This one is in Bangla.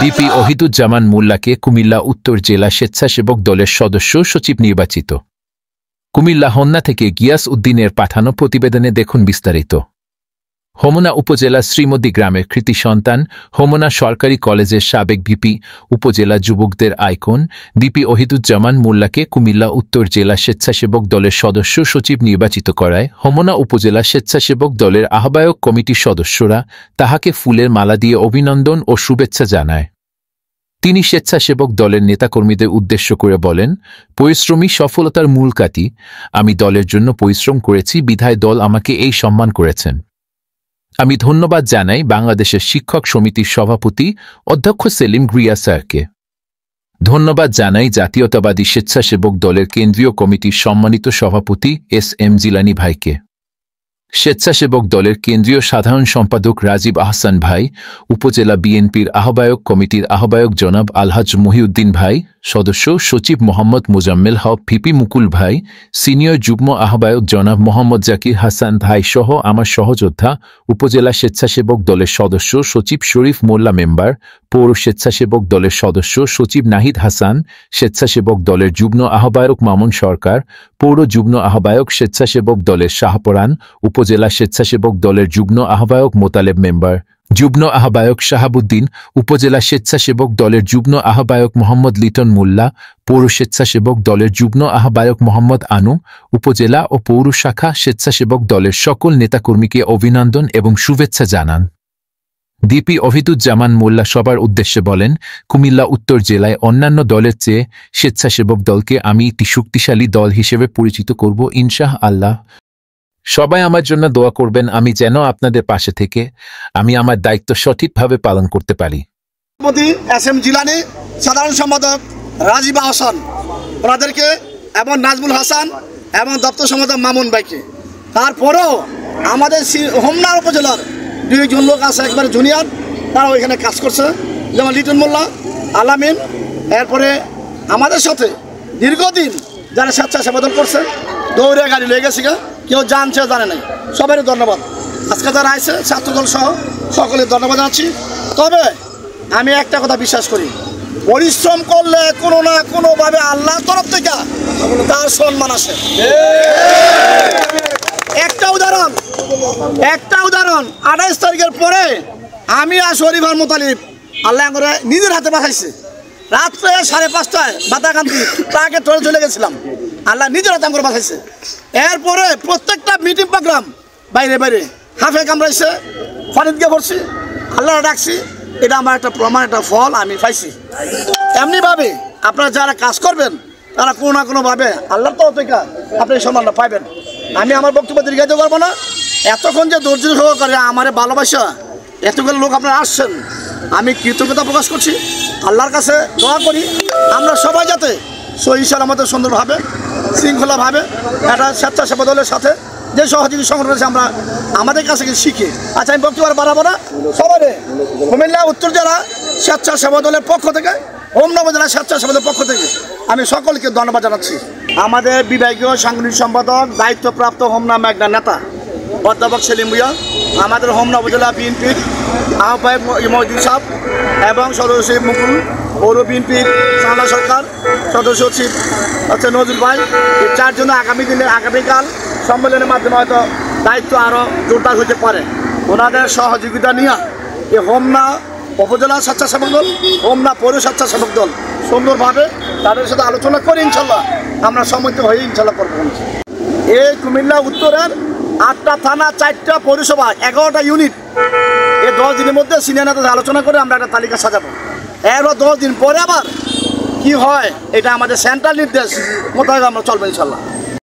ডিপি ওহিদুজ্জামান মোল্লাকে কুমিল্লা উত্তর জেলা স্বেচ্ছাসেবক দলের সদস্য সচিব নির্বাচিত। কুমিল্লা হোমনা থেকে গিয়াস উদ্দিনের পাঠানো প্রতিবেদনে দেখুন বিস্তারিত। হোমনা উপজেলা শ্রীমতী গ্রামের কৃতি সন্তান, হোমনা সরকারি কলেজের সাবেক ভিপি, উপজেলা যুবকদের আইকন ডিপি ওহিদুজ্জামান মোল্লাকে কুমিল্লা উত্তর জেলা স্বেচ্ছাসেবক দলের সদস্য সচিব নির্বাচিত করায় হোমনা উপজেলা স্বেচ্ছাসেবক দলের আহ্বায়ক কমিটির সদস্যরা তাহাকে ফুলের মালা দিয়ে অভিনন্দন ও শুভেচ্ছা জানায়। তিনি স্বেচ্ছাসেবক দলের নেতাকর্মীদের উদ্দেশ্য করে বলেন, পরিশ্রমী সফলতার মূল কাঠি। আমি দলের জন্য পরিশ্রম করেছি বিধায় দল আমাকে এই সম্মান করেছেন। আমি ধন্যবাদ জানাই বাংলাদেশের শিক্ষক সমিতির সভাপতি অধ্যক্ষ সেলিম গ্রিয়া স্যারকে। ধন্যবাদ জানাই জাতীয়তাবাদী স্বেচ্ছাসেবক দলের কেন্দ্রীয় কমিটির সম্মানিত সভাপতি এস.এম. জিলানী ভাইকে, স্বেচ্ছাসেবক দলের কেন্দ্রীয় সাধারণ সম্পাদক রাজীব আহসান ভাই, উপজেলা বিএনপির আহ্বায়ক কমিটির আহ্বায়ক জনাব আলহাজ মহিউদ্দিন ভাই, সদস্য সচিব মোহাম্মদ মোজাম্মেল হক ভিপি মুকুল ভাই, সিনিয়র যুগ্ম আহ্বায়ক জনাব মোহাম্মদ জাকির হাসান ভাই সহ আমার সহযোদ্ধা, উপজেলা স্বেচ্ছাসেবক দলের সদস্য সচিব শরীফ মোল্লা মেম্বার, পৌর স্বেচ্ছাসেবক দলের সদস্য সচিব নাহিদ হাসান, স্বেচ্ছাসেবক দলের যুগ্ম আহ্বায়ক মামুন সরকার, পৌর যুগ্ম আহ্বায়ক স্বেচ্ছাসেবক দলের শাহপরান, উপজেলা স্বেচ্ছাসেবক দলের যুগ্ম আহ্বায়ক মোতালেব মেম্বার, যুগ্ম আহ্বায়ক শাহাবুদ্দিন, উপজেলা স্বেচ্ছাসেবক দলের যুগ্ম আহ্বায়ক মোহাম্মদ লিটন মোল্লা, পৌর স্বেচ্ছাসেবক দলের যুগ্ম আহ্বায়ক মোহাম্মদ আনু, উপজেলা ও পৌর শাখা স্বেচ্ছাসেবক দলের সকল নেতাকর্মীকে অভিনন্দন এবং শুভেচ্ছা জানান। ডিপি ওহিদুজ্জামান মোল্লা সবার উদ্দেশ্যে বলেন, কুমিল্লা উত্তর জেলায় অন্যান্য দলের চেয়ে স্বেচ্ছাসেবক দলকে আমি একটি শক্তিশালী দল হিসেবে পরিচিত করব ইনশাহ আল্লাহ। সবাই আমার জন্য দোয়া করবেন, আমি যেন আপনাদের পাশে থেকে আমি আমার দায়িত্ব সঠিকভাবে পালন করতে পারি। এস.এম. জিলানী, সাধারণ সম্পাদক রাজীব আহসান ওনাদেরকে এবং নাজমুল হাসান এবং দপ্তর সম্পাদক মামুন ভাইকে। তারপরেও আমাদের হোমনা উপজেলার দুইজন লোক আছে একবারে জুনিয়র, তারা ওইখানে কাজ করছে, যেমন লিটন মোল্লা, আলামিন। এরপরে আমাদের সাথে দীর্ঘদিন যারা স্বেচ্ছাসেবা দল করছে, দৌড়ে গাড়ি লয়ে গেছে, কেউ জানছে জানে নাই, সবারই ধন্যবাদ। আজকে যারা আছে ছাত্রদল সহ সকলের ধন্যবাদ জানাচ্ছি। তবে আমি একটা কথা বিশ্বাস করি, পরিশ্রম করলে কোনো না কোনোভাবে আল্লাহর তরফ থেকে তার সম্মান আসে। একটা উদাহরণ 28 তারিখের পরে আমি আর শরীফ আর মোতালিব আল্লাহ করে নিজের হাতে পাঠাইছে। রাত্রে 5:30টায় বাতাকান্তি তাকে ট্রেনে চলে গেছিলাম, আল্লাহ নিজের হাতে করে পাঠাইছে। এরপরে প্রত্যেকটা মিটিং প্রোগ্রাম বাইরে হাফে কামড়াইছে, ফরিদকে পড়ছি, আল্লাহ ডাকছি। এটা আমার একটা প্রমাণ, একটা ফল আমি পাইছি। এমনিভাবে আপনারা যারা কাজ করবেন তারা কোনো না কোনোভাবে আল্লাহর তরফ থেকে আপনি এই সম্মানটা পাইবেন। আমি আমার বক্তব্য দীর্ঘায়িত করবো না। এতক্ষণ যে ধৈর্য সহকারে আমার ভালোবাসা এতগুলো লোক আপনারা আসছেন, আমি কৃতজ্ঞতা প্রকাশ করছি। আল্লাহর কাছে দোয়া করি আমরা সবাই যাতে সহি সালামতে সুন্দরভাবে শৃঙ্খলাভাবে একটা স্বেচ্ছাসেবা দলের সাথে যে সহযোগী সংগঠন আছে আমরা আমাদের কাছে শিখি। আচ্ছা, আমি বক্তব্য বাড়াবো না। সবাই কুমিল্লা উত্তর জেলা স্বেচ্ছাসেবা দলের পক্ষ থেকে, হোমনা উপজেলা স্বেচ্ছাসেবা দলের পক্ষ থেকে আমি সকলকে ধন্যবাদ জানাচ্ছি। আমাদের বিভাগীয় সাংগঠনিক সম্পাদক দায়িত্বপ্রাপ্ত হোমনা মেঘনা নেতা অধ্যাপক সেলিম ভুঁইয়া, আমাদের হোমনা উপজেলা বিএনপির আহ্বায়ক মহিউদ্দিন সাহেব এবং সদস্য সচিব মুকুল, পৌর বিএনপির সাংলা সরকার, সদস্য সচিব হচ্ছে নজরুল ভাই। এই চারজন আগামীকাল সম্মেলনের মাধ্যমে হয়তো দায়িত্ব আরও জোরদার হতে পারে। ওনাদের সহযোগিতা নিয়ে এই হোমনা উপজেলা স্বেচ্ছাসেবক দল, হোমনা পৌর স্বেচ্ছাসেবক দল সুন্দরভাবে তাদের সাথে আলোচনা করে ইনশাল্লাহ আমরা সম্মত হয়ে ইনশাল্লাহ করবো। এই কুমিল্লা উত্তরের 8টা থানা, 4টা পৌরসভা, 11টা ইউনিট, এই 10 দিনের মধ্যে সিনিয়র নেতাদের আলোচনা করে আমরা একটা তালিকা সাজাবো। এরপর 10 দিন পরে আবার কি হয় এটা আমাদের সেন্ট্রাল নির্দেশ মোতাবেক আমরা চলবো ইনশাল্লাহ।